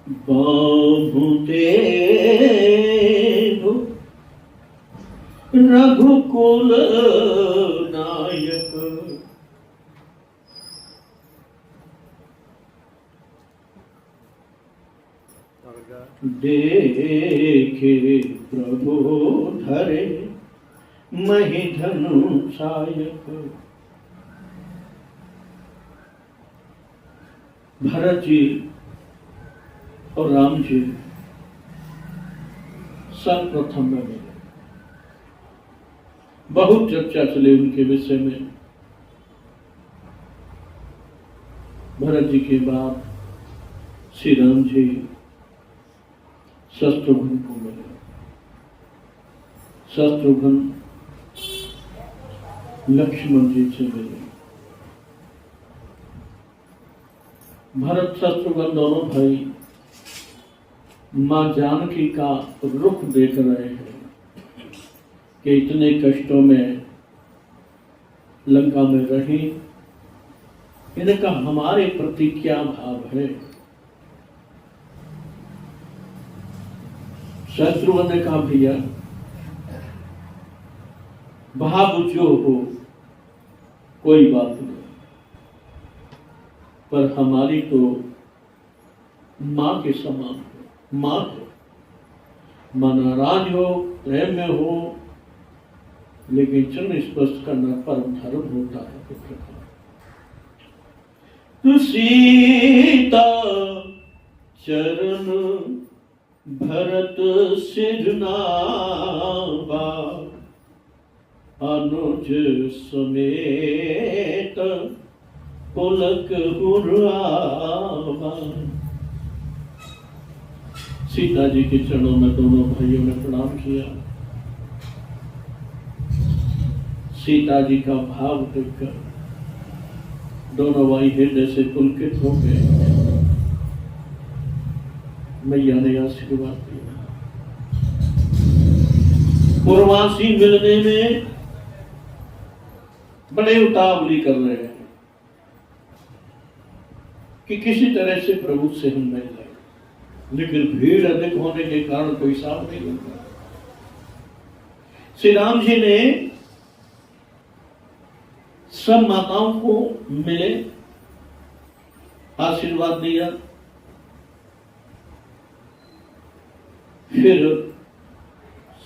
वासुदेव रघुकुल नायक देखे प्रभु धरे महिधनु सायक। भरत जी और राम जी सर्वप्रथम में मिले। बहुत चर्चा चले उनके विषय में। भरत जी के बाद श्री राम जी शत्रुघ्न को मिले। शत्रुघ्न लक्ष्मण जी से मिले। भरत शत्रुघ्न दोनों भाई मां जानकी का रुख देख रहे हैं कि इतने कष्टों में लंका में रही, इनका हमारे प्रति क्या भाव है। शत्रुघ्न ने कहा भैया भाव जो हो कोई बात नहीं, पर हमारी तो मां के समान हो। मां हो, मां नाराज हो, प्रेम में हो, लेकिन चरण स्पर्श करना परम धर्म होता है। सीता चरण भरत सिरनावा अनुज समेत पुलक हुर्रावा। सीता जी के चरणों में दोनों भाइयों ने प्रणाम किया। सीता जी का भाव देखकर दोनों भाई हृदय से पुलकित हो गए। मैया ने आशीर्वाद दिया। पूर्वासी मिलने में बड़े उतावली कर रहे हैं कि किसी तरह से प्रभु से हम मिल जाए, लेकिन भीड़ अधिक होने के कारण कोई साफ नहीं होता। श्री राम जी ने सब माताओं को मिले, आशीर्वाद दिया। फिर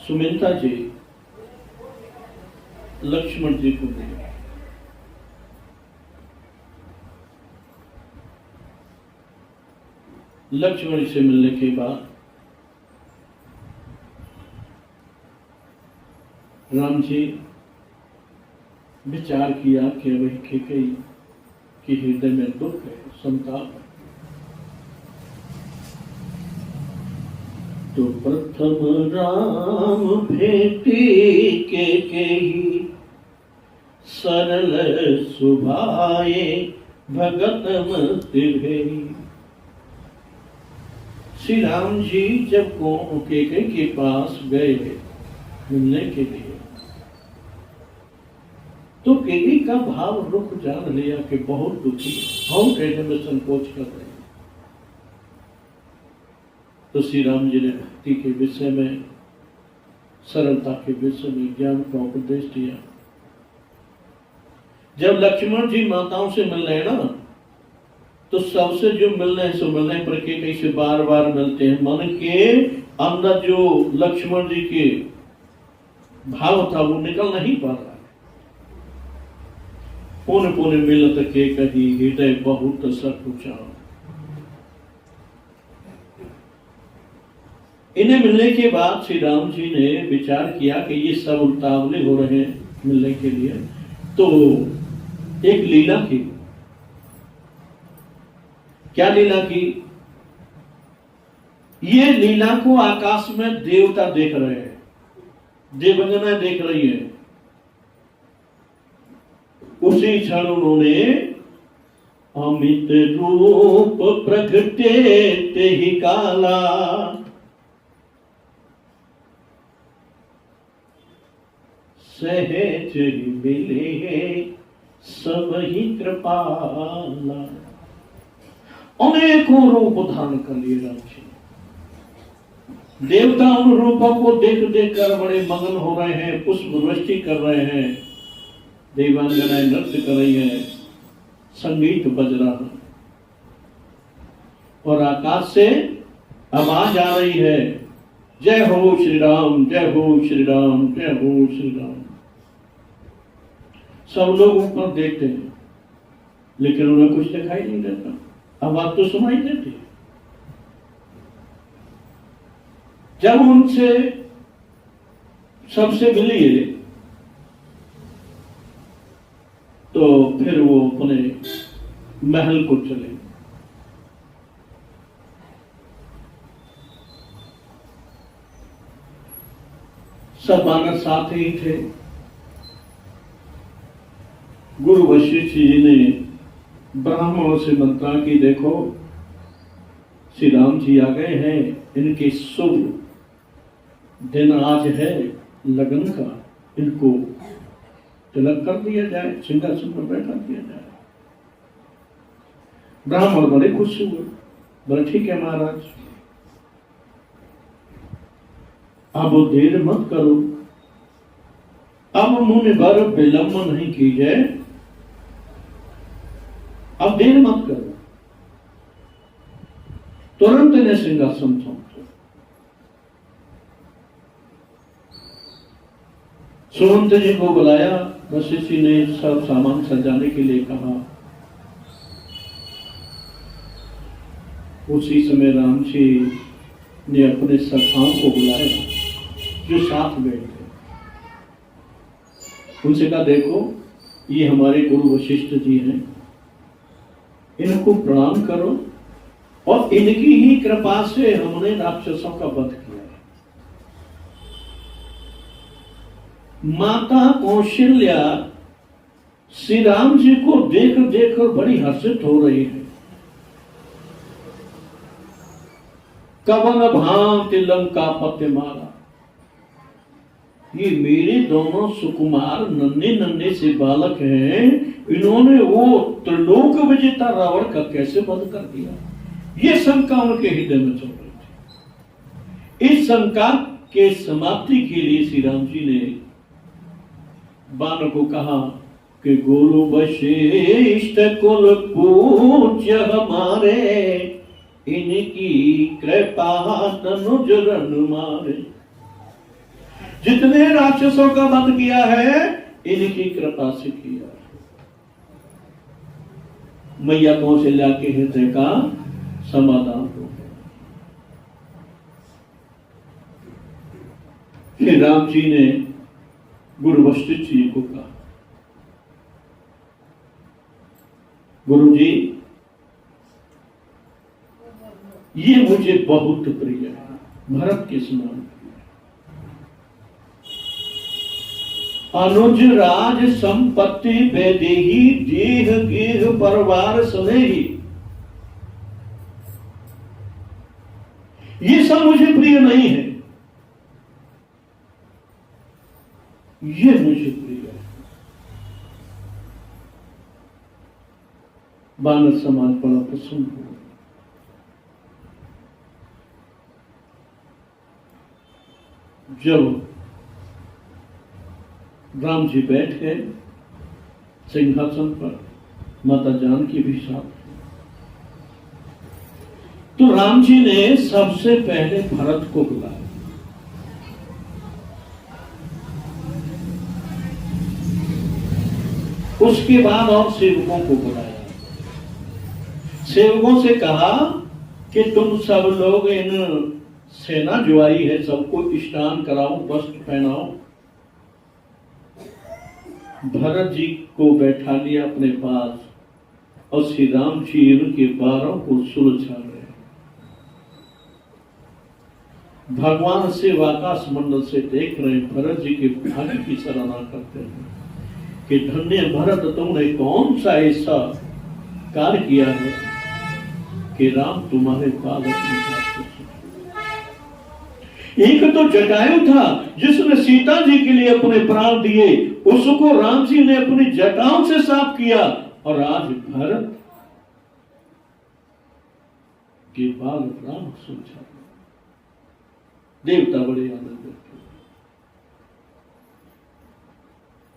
सुमित्रा जी लक्ष्मण जी को मिले। लक्ष्मण से मिलने के बाद राम जी विचार किया कि वही कैकेयी के हृदय में दुख है, संताप है। तो प्रथम राम भेटी कैकेयी सरल सुभाए भगत मति भई। श्री राम जी जब कैकेयी के पास गए मिलने के लिए, तो कैकेयी का भाव रुख जान लिया कि बहुत दुखी, हम कहने में संकोच कर रहे हैं। तो श्री राम जी ने भक्ति के विषय में, सरलता के विषय में ज्ञान का उपदेश दिया। जब लक्ष्मण जी माताओं से मिल रहे हैं ना, तो सबसे जो मिल रहे हैं सो मिल रहे हैं, पर कैकेयी से बार बार मिलते हैं। मन के अंदर जो लक्ष्मण जी के भाव था वो निकल नहीं पा रहा। पुन पुन मिलत कैकेयी हृदय बहुत सकुचा। इन्हें मिलने के बाद श्री राम जी ने विचार किया कि ये सब उतावले हो रहे हैं मिलने के लिए, तो एक लीला की। क्या लीला की? ये लीला को आकाश में देवता देख रहे हैं, देवगना देख रही है। उसी क्षण उन्होंने अमित रूप प्रगटे ते ही काला, सहज मिले सब ही कृपाला। अनेकों रूप धारण कर लिए राम जी। देवता उन रूपों को देख देख कर बड़े मगन हो रहे हैं, पुष्प वृष्टि कर रहे हैं, देवांगनाएं नृत्य कर रही है, संगीत बज रहा है और आकाश से आवाज आ रही है, जय हो श्री राम, जय हो श्री राम, जय हो श्री राम। सब लोग ऊपर देखते हैं लेकिन उन्हें कुछ दिखाई नहीं देता, आवाज तो सुनाई देती। जब उनसे सबसे मिलिए तो फिर वो अपने महल को चले। सब वानर साथ ही थे। गुरु वशिष्ठ जी ने ब्राह्मणों से मंत्रा की, देखो श्री राम जी आ गए हैं, इनके शुभ दिन आज है लगन का, इनको तिलक कर दिया जाए, सिंहासन पर बैठा दिया जाए। ब्राह्मण बड़े खुश हुए, बोले ठीक है महाराज, अब देर मत करो, अब मुनि बर विलंब नहीं कीजिए, अब देर मत करो। तुरंत इन्हें सिंहासन सौंप दो। सुमंत जी को बुलाया, वशिष्ठ जी ने सब सामान सजाने के लिए कहा। उसी समय राम जी ने अपने सखाओं को बुलाया जो साथ बैठे। उनसे कहा, देखो ये हमारे गुरु वशिष्ठ जी हैं, इनको प्रणाम करो और इनकी ही कृपा से हमने राक्षसों का वध किया है। माता कौशल्या श्री राम जी को देख देख कर बड़ी हर्षित हो रही है। कवन भांति लंका पत्य मारा, ये मेरे दोनों सुकुमार नन्हे नन्हे से बालक हैं, इन्होंने वो त्रिलोक विजेता रावण का कैसे वध कर दिया। ये शंका उनके हृदय में चल रही थी। इस शंका के समाप्ति के लिए श्री राम जी ने बाण को कहा कि गुरु वशिष्ठ कुल पूज्य हमारे, इनकी कृपा तनुज रण मारे। जितने राक्षसों का वध किया है इनकी कृपा से किया। मैया कौशल्या के हृदय का समाधान हो गया। श्री राम जी ने गुरु वशिष्ठ जी को कहा, गुरु जी ये मुझे बहुत प्रिय है, भरत के समान। अनुज राज संपत्ति वैदेही, देह गेह परिवार स्नेही, ये सब मुझे प्रिय नहीं है, ये मुझे प्रिय है। वानर समाज बड़ा प्रसन्न हुआ। जब राम जी बैठ गए सिंहासन पर, माता जानकी भी साथ, तो राम जी ने सबसे पहले भरत को बुलाया। उसके बाद और सेवकों को बुलाया। सेवकों से कहा कि तुम सब लोग इन सेना जो आई है सबको स्नान कराओ, वस्त्र पहनाओ। भरत जी को बैठा लिया अपने पास और श्री राम जी उनके बारों को सुलझा रहे। भगवान से आकाश मंडल से देख रहे भरत जी के भाग्य की सराहना करते हैं कि धन्य भरत, तुमने कौन सा ऐसा कार्य किया है कि राम तुम्हारे बालक में। एक तो जटायु था जिसने सीता जी के लिए अपने प्राण दिए, उसको राम जी ने अपनी जटाओं से साफ किया। और आज भरत कि बाल राम सुलझा। देवता बड़े आनंद थे।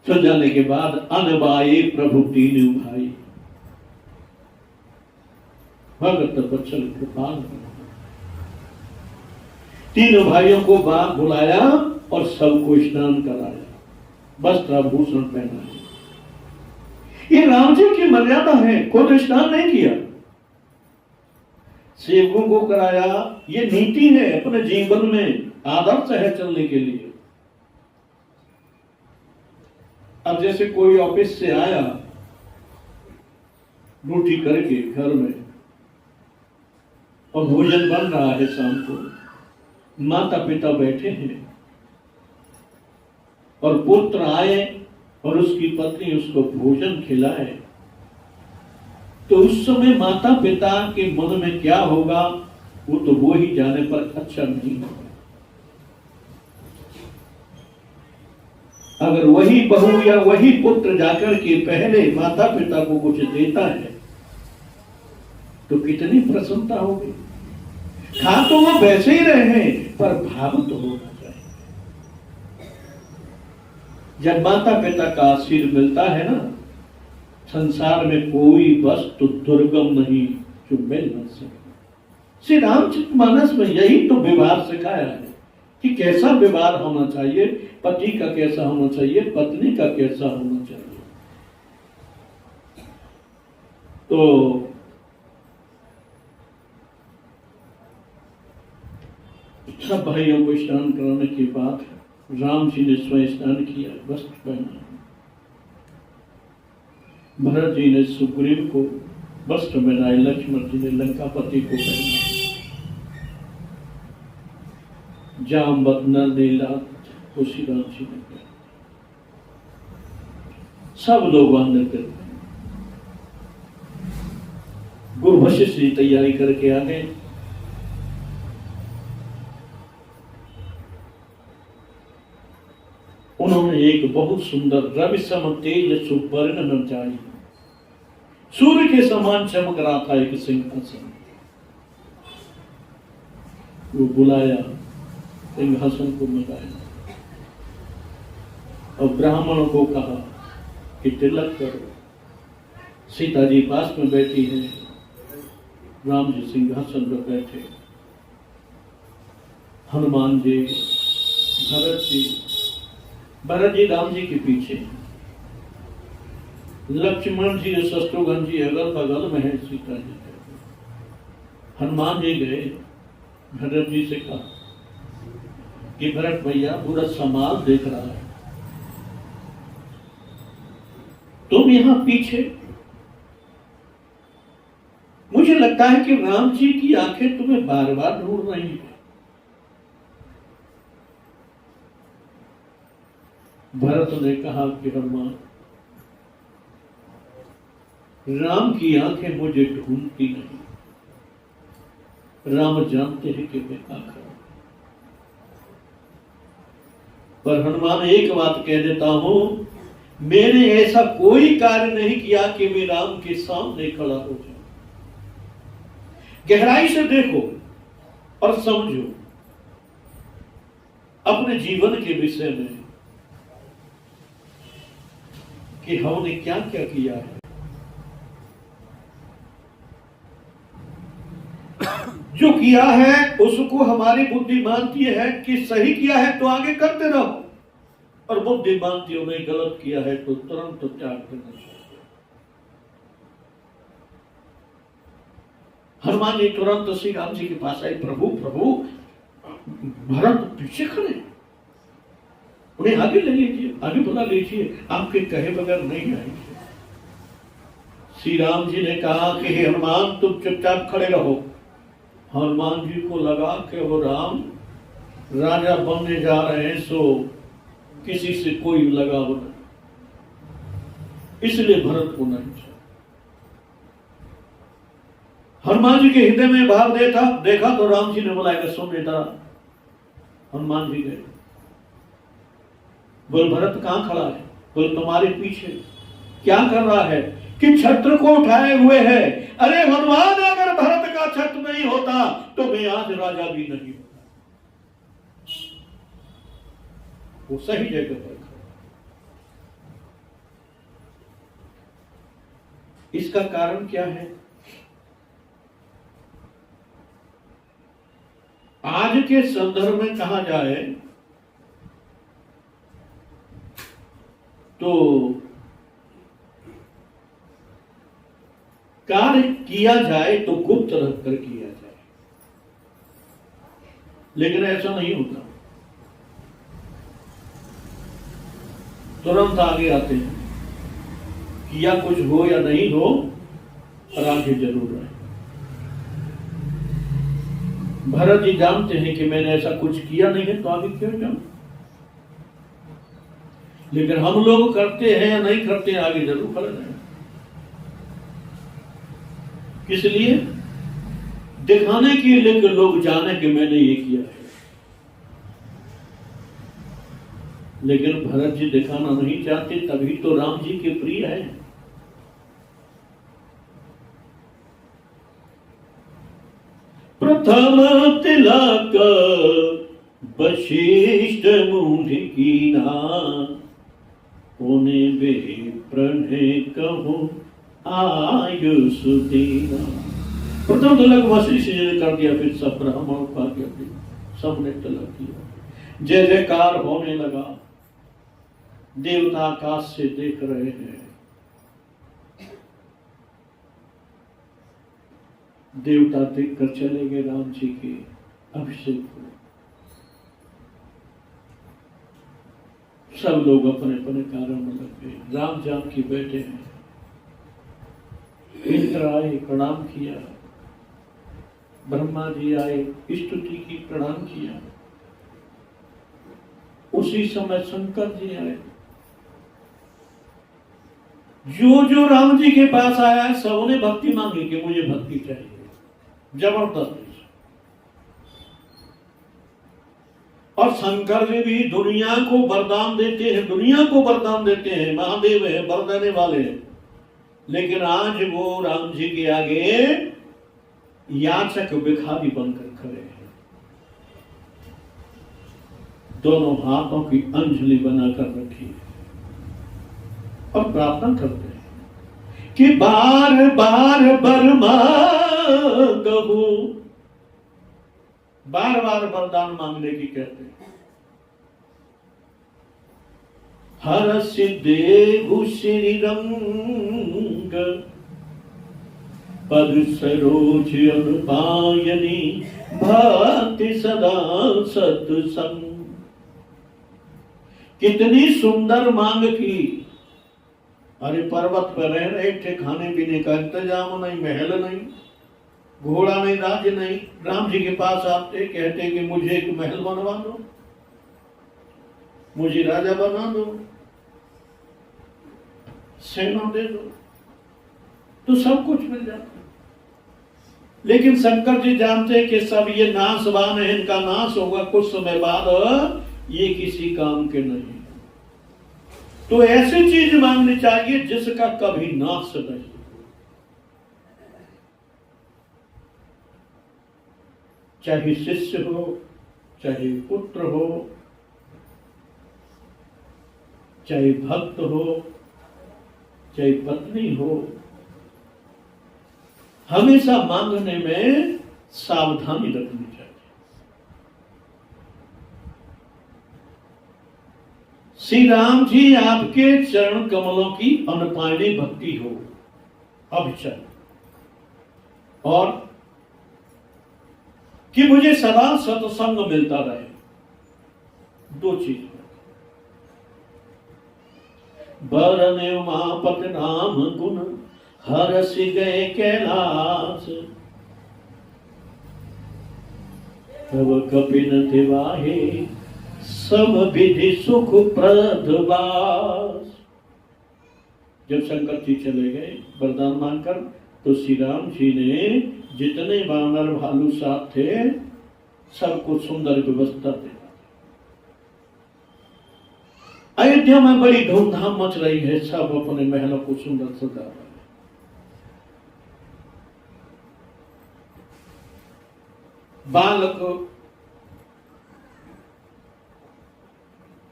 सुलझाने के बाद अनबाए प्रभु तीनों भाई, भगत बचल कृपाल, तीनों भाइयों को बाप बुलाया और सबको स्नान कराया, वस्त्राभूषण पहनाया। ये राम जी की मर्यादा है, खुद स्नान नहीं किया, सेवकों को कराया। ये नीति है, अपने जीवन में आदर्श है चलने के लिए। अब जैसे कोई ऑफिस से आया ड्यूटी करके घर में, और भोजन बन रहा है शाम को, माता पिता बैठे हैं और पुत्र आए और उसकी पत्नी उसको भोजन खिलाए, तो उस समय माता पिता के मन में क्या होगा वो तो वो ही जाने, पर अच्छा नहीं होगा। अगर वही बहू या वही पुत्र जाकर के पहले माता पिता को कुछ देता है तो कितनी प्रसन्नता होगी। खा तो वो वैसे ही रहे पर भाव तो होना चाहिए। जब माता पिता का आशीर्वाद मिलता है ना, संसार में कोई वस्तु दुर्गम नहीं जो मिल न सके। श्री रामचरितमानस में यही तो व्यवहार सिखाया है कि कैसा व्यवहार होना चाहिए, पति का कैसा होना चाहिए, पत्नी का कैसा होना चाहिए। तो सब भाइयों को स्नान कराने के बाद राम जी ने स्वयं स्नान किया, वस्त्र पहना। भरत जी ने सुग्रीव को वस्त्र पहनाए, लक्ष्मण जी ने लंकापति को पहना। जामवत नर नीलात को श्री राम जी ने पहना। सब लोग आनंद करते। गुरु वशिष्ठ जी तैयारी करके आ गए। उन्होंने एक बहुत सुंदर रवि सम तेज सुवर्ण नचाई, सूर्य के समान चमक रहा था एक सिंहासन। वो बुलाया, सिंहासन को लगाया और ब्राह्मणों को कहा कि तिलक करो। सीता जी पास में बैठी है, राम जी सिंहासन पर बैठे, हनुमान जी, भरत जी राम जी के पीछे, लक्ष्मण जी शत्रुघ्न जी अगल बगल में है सीता जी। हनुमान जी गए, भरत जी से कहा कि भरत भैया पूरा समाज देख रहा है, तुम यहां पीछे। मुझे लगता है कि राम जी की आंखें तुम्हें बार बार ढूंढ रही है। भरत ने कहा कि हनुमान, राम की आंखें मुझे ढूंढती नहीं, राम जानते हैं कि मैं क्या करूं। पर हनुमान एक बात कह देता हूं, मैंने ऐसा कोई कार्य नहीं किया कि मैं राम के सामने खड़ा हो जाऊं। गहराई से देखो और समझो अपने जीवन के विषय में कि हमने क्या क्या किया है। जो किया है उसको हमारी बुद्धि मानती है कि सही किया है तो आगे करते रहो, और बुद्धि मानती हो नहीं गलत किया है तो तुरंत त्याग करना चाहिए। हनुमान जी तुरंत श्री राम जी के पास आए, प्रभु प्रभु। भरत पीछे खड़े, उन्हें आगे ले लीजिए, आगे बुला लीजिए, आपके कहे बगैर नहीं आएंगे। श्री राम जी ने कहा कि हे हनुमान, तुम चुपचाप खड़े रहो। हनुमान जी को लगा कि वो राम राजा बनने जा रहे हैं, सो किसी से कोई लगाव नहीं, इसलिए भरत को नहीं चाहिए। हनुमान जी के हृदय में भाव देखा तो राम जी ने बुलाया, सुन बेटा। हनुमान जी गए, बोल भरत कहां खड़ा है? बोल तुम्हारे पीछे। क्या कर रहा है? कि छत्र को उठाए हुए है। अरे हनुमान, अगर भरत का छत नहीं होता तो मैं आज राजा भी नहीं होता। वो सही जगह पर खड़ा। इसका कारण क्या है? आज के संदर्भ में कहा जाए तो कार्य किया जाए तो गुप्त रखकर किया जाए, लेकिन ऐसा नहीं होता। तुरंत आगे आते हैं, किया कुछ हो या नहीं हो पर आगे जरूर रहे। भरत जी जानते हैं कि मैंने ऐसा कुछ किया नहीं है तो आगे क्यों जाऊं, लेकिन हम लोग करते हैं या नहीं करते हैं आगे जरूर खड़े रहें। किस लिए? दिखाने के लिए कि लोग जाने कि मैंने ये किया है। लेकिन भरत जी दिखाना नहीं चाहते, तभी तो राम जी के प्रिय हैं। प्रथम तिलक वशिष्ठ मुनि कीना, पुण्य वे प्रणय कहो आयुष देना। प्रथम तिलक वशिष्ठ जी ने कर दिया, फिर सब ब्राह्मण का दिया, सबने तिलक किया। जय जयकार होने लगा, देवता आकाश से देख रहे हैं। देवता देखकर चले गए राम जी के अभिषेक को। सब लोग अपने अपने कार्य में लग गए। राम जानकी बैठे हैं, इंद्र आए, प्रणाम किया। ब्रह्मा जी आए, स्तुति की, प्रणाम किया। उसी समय शंकर जी आए। जो जो राम जी के पास आया सबने भक्ति मांगी कि मुझे भक्ति चाहिए, जबरदस्त। और शंकर जी भी दुनिया को वरदान देते हैं, दुनिया को वरदान देते हैं, महादेव है, वर देने वाले हैं। लेकिन आज वो राम जी के आगे याचक भिखारी बनकर खड़े हैं। दोनों हाथों की अंजलि बनाकर रखी है और प्रार्थना करते हैं कि बार बार वर मांगहु। बार बार वरदान मांगने की कहते हैं। हर सिद्धेहु श्री रंग, पद सरोज अनुपायनी, भक्ति सदा सत्संग। कितनी सुंदर मांग की। अरे पर्वत पर रह रहे थे, खाने पीने का इंतजाम नहीं, महल नहीं, घोड़ा नहीं, राज्य नहीं। राम जी के पास आते, कहते कि मुझे एक महल बनवा दो, मुझे राजा बना दो, सेना दे दो, तो सब कुछ मिल जाता। लेकिन शंकर जी जानते हैं कि सब ये नाशवान है, इनका नाश होगा कुछ समय बाद, ये किसी काम के नहीं। तो ऐसी चीज मांगनी चाहिए जिसका कभी नाश नहीं। चाहे शिष्य हो, चाहे पुत्र हो, चाहे भक्त हो, चाहे पत्नी हो, हमेशा मांगने में सावधानी रखनी चाहिए। श्री राम जी आपके चरण कमलों की अनपायनी भक्ति हो, अभिचल, और कि मुझे सदा सत्संग मिलता रहे। दो चीज, बरने उमापत नाम गुण, हरस गए कैलाश। तब कपिन दिवाहे, सब विधि सुख प्रदवास। जब शंकर जी चले गए वरदान मांगकर, तो श्री राम जी ने जितने वानर भालू साथ थे सबको सुंदर व्यवस्था दे। अयोध्या में बड़ी धूमधाम मच रही है, सब अपने महलों को सुंदर सजा रहे हैं। बालक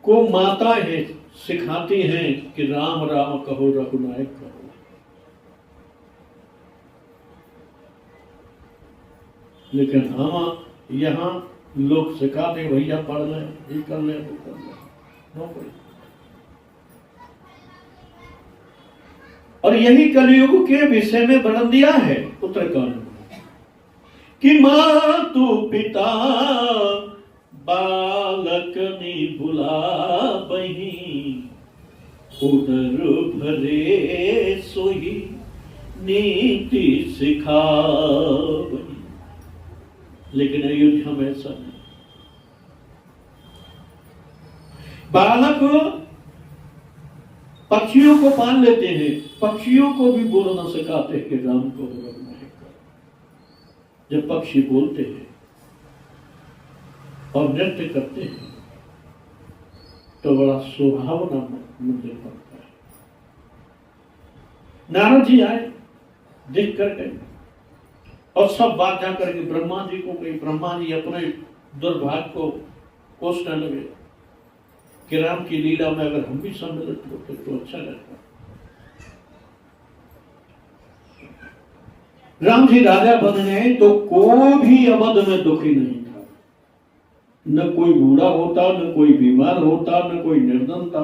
को माताएं सिखाती हैं कि राम राम कहो रघुनायक कहो, लेकिन हम यहाँ लोग सिखाते भैया पढ़ ले, ये कर ले, वो कर ले, नौकरी। और यही कलयुग के विषय में वर्णन दिया है उत्तरकांड में कि मातु पिता बालक नी बुला बही, उदर भरे सोई नीति सिखा बही। लेकिन अयोध्या में ऐसा नहीं। बालक पक्षियों को पाल लेते हैं, पक्षियों को भी बोलना सिखाते हैं कि राम को रघुनायक कहो। जब पक्षी बोलते हैं और नृत्य करते हैं तो बड़ा सुहावना मंदिर पड़ता है। नारद जी आए, देख कर गए और सब बात जाकर के ब्रह्मा जी को कही। ब्रह्मा जी अपने दुर्भाग्य को कोसने लगे कि राम की लीला में अगर हम भी सम्मिलित होते तो अच्छा रहता। राम जी राजा बन गए तो कोई भी अवध में दुखी नहीं था, न कोई बूढ़ा होता, न कोई बीमार होता, न कोई निर्धन था।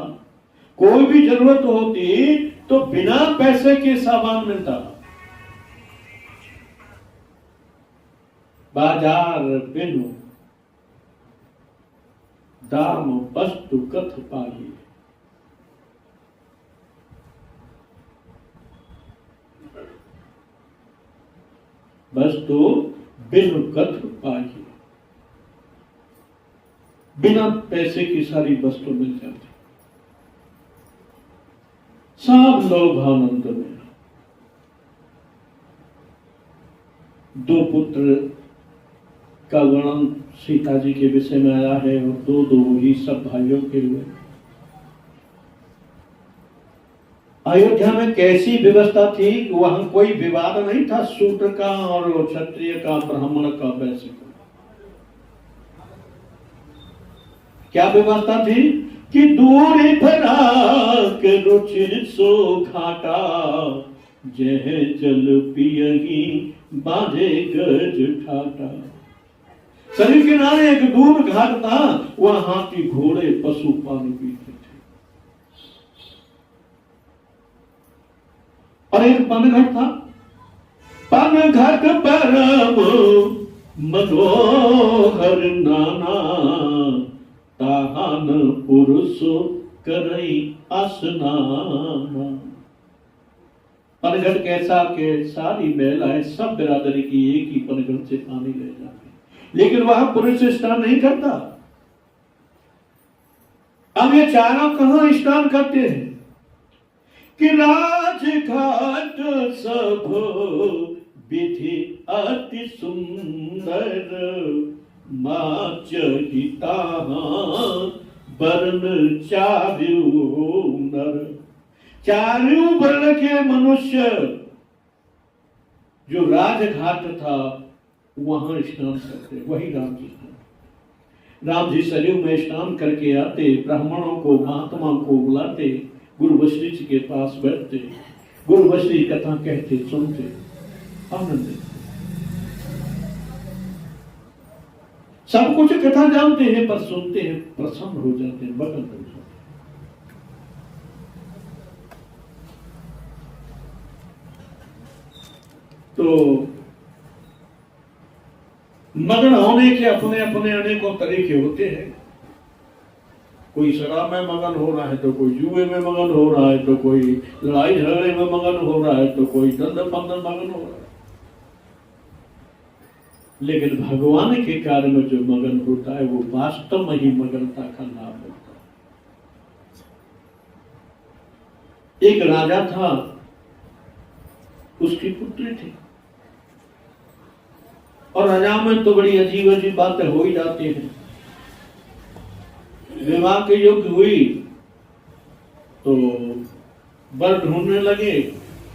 कोई भी जरूरत होती तो बिना पैसे के सामान मिलता। बाजार बिनु दाम वस्तु कथ पाही, वस्तु बिनु कथ पाही। बिना पैसे की सारी वस्तु मिल जाती। सब लोभानंद में दो पुत्र का वर्णन सीता जी के विषय में आया है और दो दो ही सब भाइयों के हुए। अयोध्या में कैसी व्यवस्था थी, वहां कोई विवाद नहीं था शूद्र का और क्षत्रिय का, ब्राह्मण का, वैश्य का। क्या व्यवस्था थी कि दूर फराक रुचि सो घाटा, जह जल पियही बांधे गज ठाटा। सभी किनारे एक दूर घाट था, वहां हाथी घोड़े पशु पानी पीते थे। और एक पनघट था, पनघट परम मनोहर नाना, ताहान पुरुष करई स्नाना। पनघट कैसा के सारी महिलाएं सब बिरादरी की एक ही पनघट से पानी ले जाती, लेकिन वहां पुरुष स्नान नहीं करता। अब ये चारों कहां स्नान करते हैं कि राजघाट सब विधि अति सुंदर, माचहिता वर्ण चारु नर। चारु वर्ण के मनुष्य जो राजघाट था वहां स्नान करते, वही राम जी थे। राम जी सरयू में स्नान करके आते, ब्राह्मणों को महात्मा को बुलाते, गुरु वशिष्ठ जी के पास बैठते, गुरु वशिष्ठ कथा कहते, सुनते, आनंद। सब कुछ कथा जानते हैं पर सुनते हैं, प्रसन्न हो जाते हैं, मगन हो जाते हैं। तो मगन होने के अपने अपने अनेकों तरीके होते हैं। कोई शराब में मगन हो रहा है, तो कोई जुए में मगन हो रहा है, तो कोई लड़ाई झगड़े में मगन हो रहा है, तो कोई दंड बंधन मगन हो रहा है। लेकिन भगवान के कार्य में जो मगन होता है वो वास्तव में ही मगनता का लाभ होता है। एक राजा था, उसकी पुत्री थी, और राजा में तो बड़ी अजीब अजीब बातें हो ही जाती हैं। विवाह के योग्य हुई तो वर ढूंढने लगे।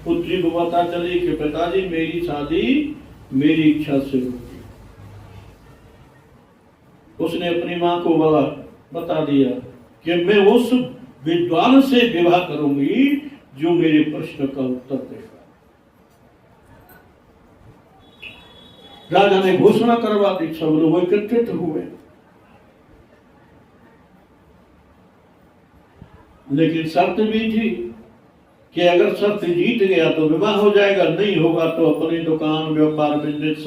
पुत्री को पता चली कि पिताजी मेरी शादी मेरी इच्छा से होगी। उसने अपनी माँ को बता दिया कि मैं उस विद्वान से विवाह करूंगी जो मेरे प्रश्न का उत्तर देगा। राजा ने घोषणा करवा दी, सब लोग एकत्रित हुए। लेकिन शर्त भी थी कि अगर शर्त जीत गया तो विवाह हो जाएगा, नहीं होगा तो अपनी दुकान व्यापार बिजनेस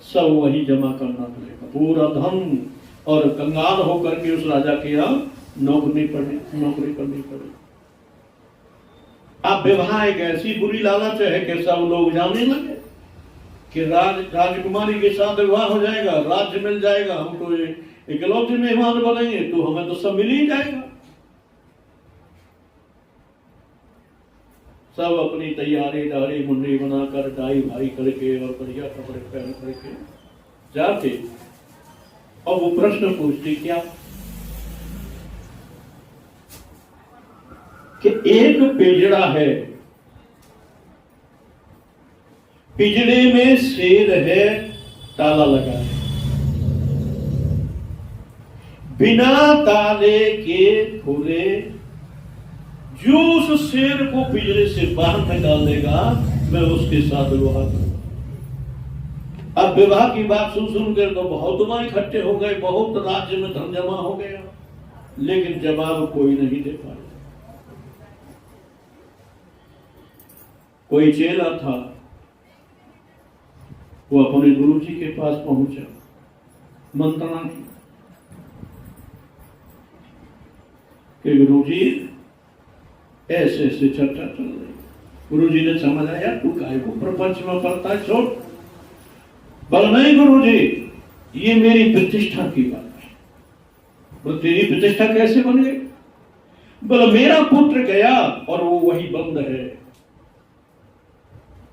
सब वही जमा करना पड़ेगा, पूरा धन, और कंगाल होकर के उस राजा के यहाँ नौकरी करनी पड़ेगी। अब विवाह एक ऐसी बुरी लालच है कि सब लोग जानने लगे कि राजकुमारी के साथ विवाह हो जाएगा, राज्य मिल जाएगा, हम तो इकलौते मेहमान बनेंगे, तो हमें तो सब मिल ही जाएगा। सब अपनी तैयारी दाढ़ी मुंडी बनाकर टाई भाई करके और बढ़िया कपड़े पहन करके जाते, और वो प्रश्न पूछती क्या कि एक पिंजड़ा है, पिंजड़े में शेर है, ताला लगा है, बिना ताले के खुले जो उस शेर को पिंजरे से बाहर निकाल देगा मैं उसके साथ विवाह करूंगा। अब विवाह की बात सुनकर तो बहुत वहां इकट्ठे हो गए, बहुत राज्य में धन जमा हो गया, लेकिन जवाब कोई नहीं दे पाया। कोई चेला था, वो अपने गुरु जी के पास पहुंचा, मंत्रणा की कि गुरु जी ऐसे ऐसे चर्चा चल रही। गुरु जी ने समझ आया, तू काहे को प्रपंच में पड़ता है, छोड़। बोल नहीं गुरु जी, ये मेरी प्रतिष्ठा की बात है। बोल तेरी प्रतिष्ठा कैसे बन गई? बोल मेरा पुत्र गया और वो वही बंद है,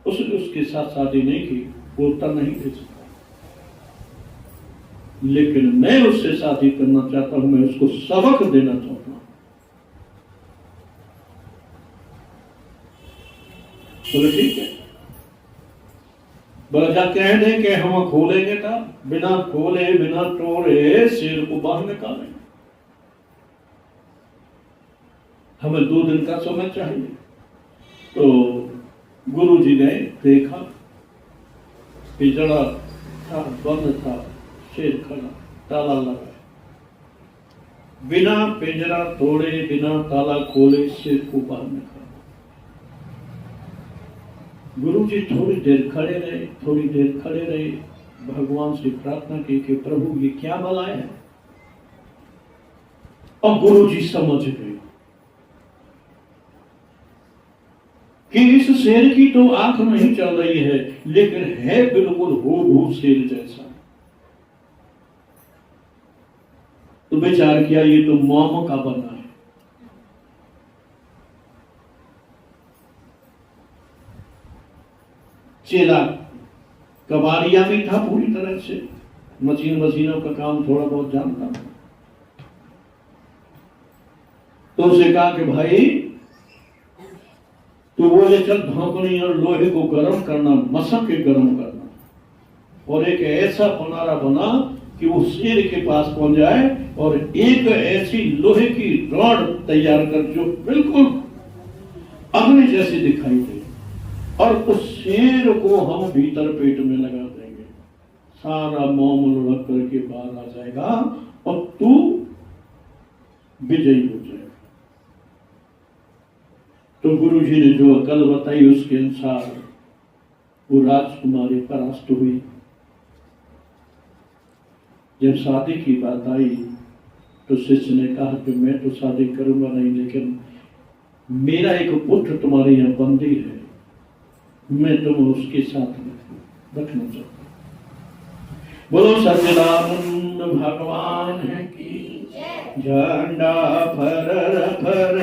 उसने उसके साथ शादी नहीं की, वो उत्तर नहीं दे सकता, लेकिन मैं उससे शादी करना चाहता हूं, मैं उसको सबक देना चाहता हूं। बोले ठीक है। बोला जा कह दें कि हम खोलेंगे था, बिना खोले बिना तोड़े शेर को बाहर निकालेंगे, हमें 2 दिन का समय चाहिए। तो गुरु जी ने देखा, पिंजड़ा था, बंद था, शेर खड़ा, ताला लगा, बिना पिंजरा तोड़े बिना ताला खोले शेर को बाहर निकाला। गुरु जी थोड़ी देर खड़े रहे, भगवान से प्रार्थना की कि प्रभु ये क्या बलाया है, और गुरु जी समझ गए कि इस शेर की तो आंख नहीं चल रही है, लेकिन है बिल्कुल हूबहू शेर जैसा। तो विचार किया ये तो मोम का बना है। चेला कबाड़िया भी था पूरी तरह से, मशीनों का काम थोड़ा बहुत जानता था। तो उसे कहा कि भाई तो बोले चल धोकनी और लोहे को गर्म करना, मसक के गर्म करना, और एक ऐसा पनारा बना कि वो शेर के पास पहुंच जाए, और एक ऐसी लोहे की रॉड तैयार कर जो बिल्कुल अग्नि जैसी दिखाई दे, और उस शेर को हम भीतर पेट में लगा देंगे, सारा मोम लुढ़क करके बाहर आ जाएगा और तू विजयी हो जाएगा। तो गुरु जी ने जो अकल बताई उसके अनुसार वो राजकुमारी परास्त हुई। जब शादी की बात आई तो शिष्य ने कहा कि मैं तो शादी करूंगा नहीं, लेकिन मेरा एक पुत्र तुम्हारे यहाँ बंदी है, मैं तुम्हें उसके साथ रखना चाहता हूं। बोलो सच्चिदानंद भगवान की झंडा फर फर